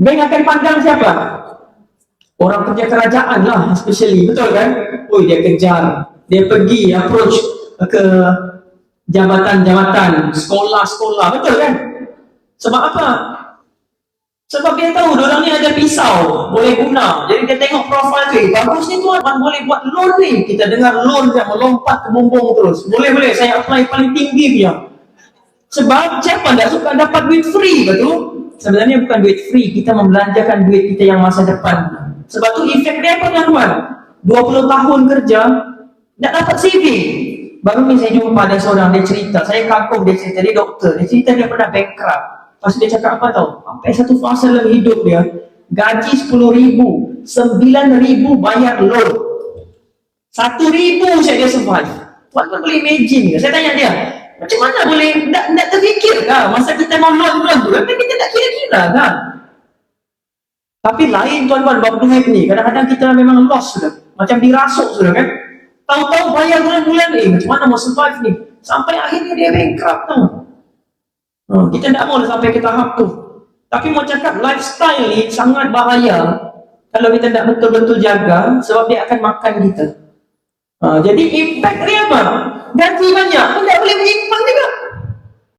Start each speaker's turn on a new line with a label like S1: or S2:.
S1: Bank akan pandang siapa? Orang kerja kerajaan lah, especially, betul kan? Oh, dia kejar, dia pergi approach ke jabatan-jabatan, sekolah-sekolah, betul kan? Sebab apa? Sebab dia tahu diorang ni ada pisau, boleh guna. Jadi dia tengok profil tu, bagus ni tuan, boleh buat loan ni. Kita dengar loan dia melompat ke bumbung terus. Boleh, saya apply paling tinggi dia. Sebab siapa tak suka dapat duit free, betul? Sebenarnya bukan duit free, kita membelanjakan duit kita yang masa depan. Sebab tu efek dia apa tuan-tuan? 20 tahun kerja, tak dapat saving. Baru ni saya jumpa ada seorang, dia cerita, saya kagum dia cerita, dia doktor, dia cerita dia pernah bankrupt. Pas dia cakap apa tahu? Sampai satu fasa dalam hidup dia, gaji 10,000, 9,000 bayar loan. 1,000 saja dia survive. Tuan-tuan boleh imagine ke? Saya tanya dia, macam mana boleh, tak terfikir kah? Masa kita mau loan bulan tu, tapi kita tak kira-kira kan? Tapi lain tuan-tuan, bab duit ni, kadang-kadang kita memang lost sudah. Macam dirasuk sudah kan? Tahu-tahu bayar bulan-bulan ni, macam mana mau survive ni? Sampai akhirnya dia bankrupt tau. Kita tak mau sampai ke tahap tu. Tapi mau cakap lifestyle ni sangat bahaya kalau kita tak betul-betul jaga, sebab dia akan makan kita. Jadi impact dia apa? Gaji banyak pun tak boleh menyimpan juga.